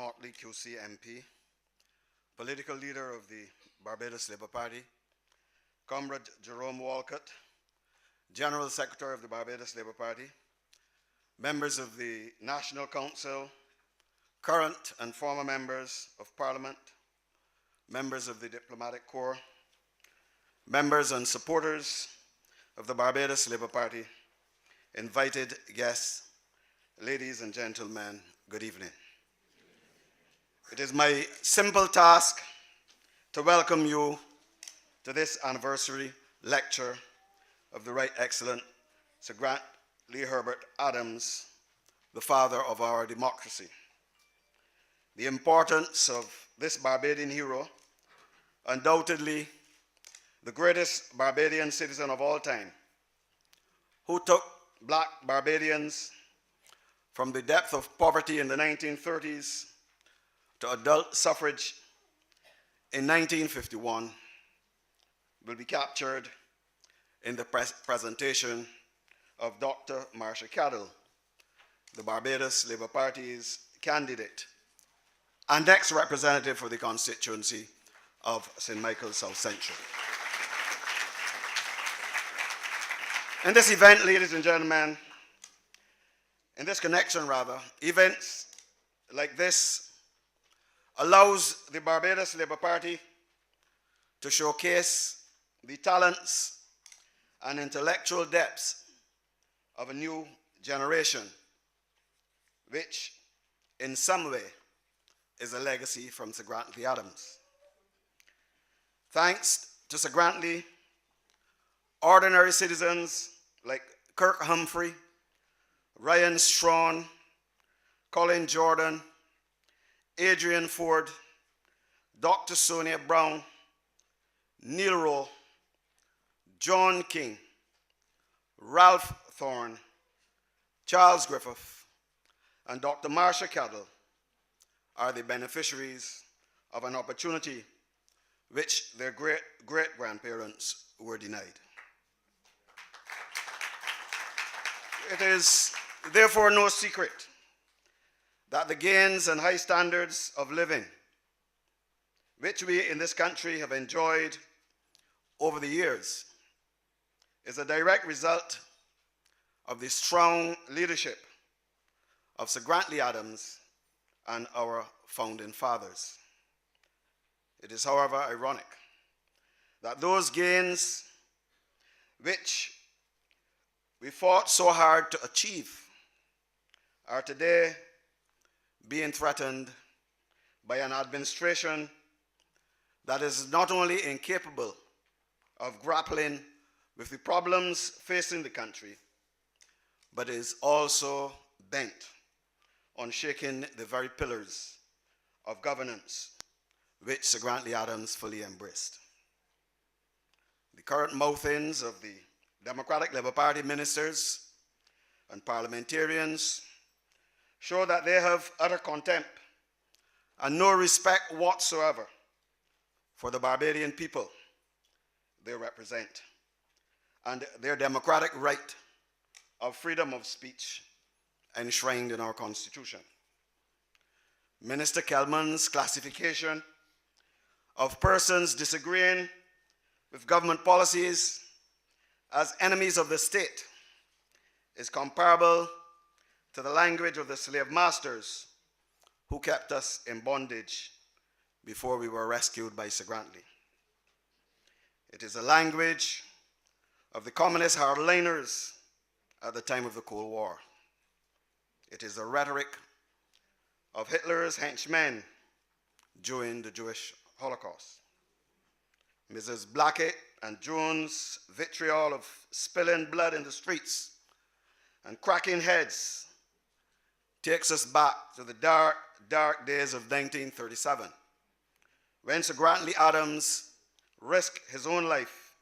Motley QC MP, political leader of the Barbados Labour Party, Comrade Jerome Walcott, General Secretary of the Barbados Labour Party, members of the National Council, current and former members of Parliament, members of the Diplomatic Corps, members and supporters of the Barbados Labour Party, invited guests, ladies and gentlemen, good evening. It is my simple task to welcome you to this anniversary lecture of the Right Excellent Sir Grant Lee Herbert Adams, the father of our democracy. The importance of this Barbadian hero, undoubtedly the greatest Barbadian citizen of all time, who took black Barbadians from the depth of poverty in the 1930s to adult suffrage in 1951, will be captured in the presentation of Dr. Marcia Cadell, the Barbados Labour Party's candidate and next representative for the constituency of St. Michael's South Central. In this event, ladies and gentlemen, in this connection rather, events like this allows the Barbados Labour Party to showcase the talents and intellectual depths of a new generation, which in some way is a legacy from Sir Grant Lee Adams. Thanks to Sir Grant Lee, ordinary citizens like Kirk Humphrey, Ryan Strawn, Colin Jordan, Adrian Ford, Dr. Sonia Brown, Neil Rowe, John King, Ralph Thorne, Charles Griffith, and Dr. Marcia Cadell are the beneficiaries of an opportunity which their great-grandparents were denied. It is therefore no secret that the gains and high standards of living which we in this country have enjoyed over the years is a direct result of the strong leadership of Sir Grant Lee Adams and our founding fathers. It is, however, ironic that those gains which we fought so hard to achieve are today being threatened by an administration that is not only incapable of grappling with the problems facing the country, but is also bent on shaking the very pillars of governance which Sir Grant Lee Adams fully embraced. The current mouthings of the Democratic Labour Party ministers and parliamentarians show that they have utter contempt and no respect whatsoever for the Barbadian people they represent and their democratic right of freedom of speech enshrined in our Constitution. Minister Kelman's classification of persons disagreeing with government policies as enemies of the state is comparable to the language of the slave masters who kept us in bondage before we were rescued by Sir Grant Lee. It is a language of the communist hardliners at the time of the Cold War. It is the rhetoric of Hitler's henchmen during the Jewish Holocaust. Mrs. Blackett and Jones' vitriol of spilling blood in the streets and cracking heads takes us back to the dark, dark days of 1937, when Sir Grant Lee Adams risked his own life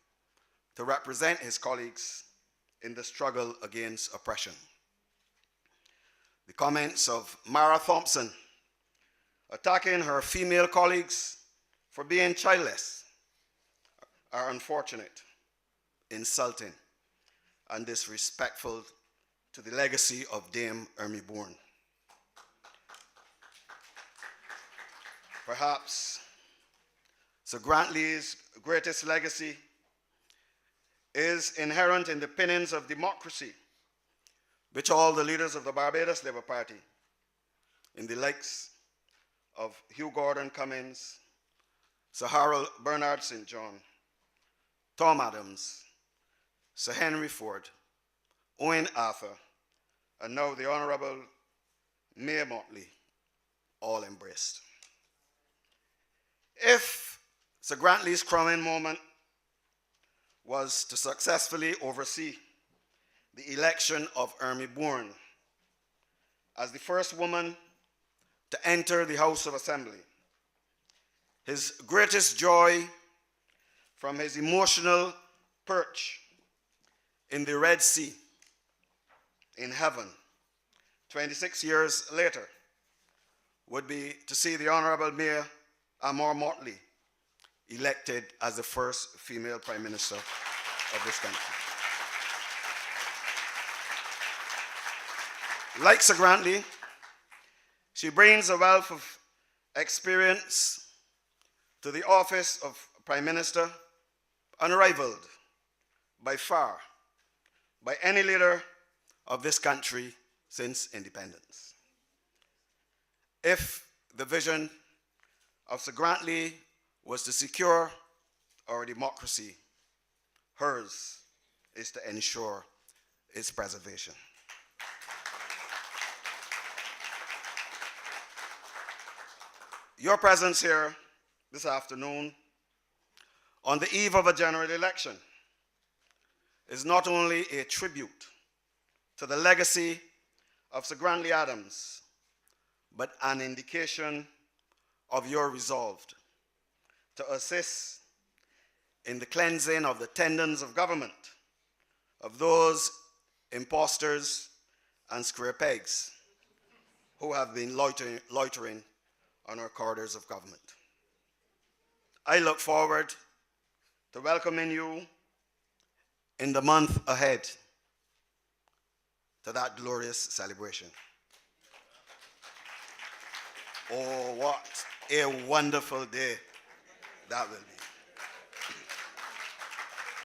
to represent his colleagues in the struggle against oppression. The comments of Mara Thompson attacking her female colleagues for being childless are unfortunate, insulting, and disrespectful to the legacy of Dame Ermie Bourne. Perhaps Sir Grantley's greatest legacy is inherent in the pinnings of democracy, which all the leaders of the Barbados Labour Party, in the likes of Hugh Gordon Cummins, Sir Harold Bernard St. John, Tom Adams, Sir Henry Ford, Owen Arthur, and now the Honourable Mayor Motley, all embraced. If Sir Grantley's crowning moment was to successfully oversee the election of Ermi Bourne as the first woman to enter the House of Assembly, his greatest joy from his emotional perch in the Red Sea in heaven 26 years later would be to see the Honourable Mayor Amor Motley elected as the first female Prime Minister of this country. Like Sir Grantley, she brings a wealth of experience to the office of Prime Minister unrivaled by far by any leader of this country since independence. If the vision of Sir Grantley was to secure our democracy, hers is to ensure its preservation. Your presence here this afternoon on the eve of a general election is not only a tribute to the legacy of Sir Grantley Adams, but an indication of your resolve to assist in the cleansing of the tendons of government, of those impostors and square pegs who have been loitering on our corridors of government. I look forward to welcoming you in the month ahead to that glorious celebration. Oh, what a wonderful day that will be.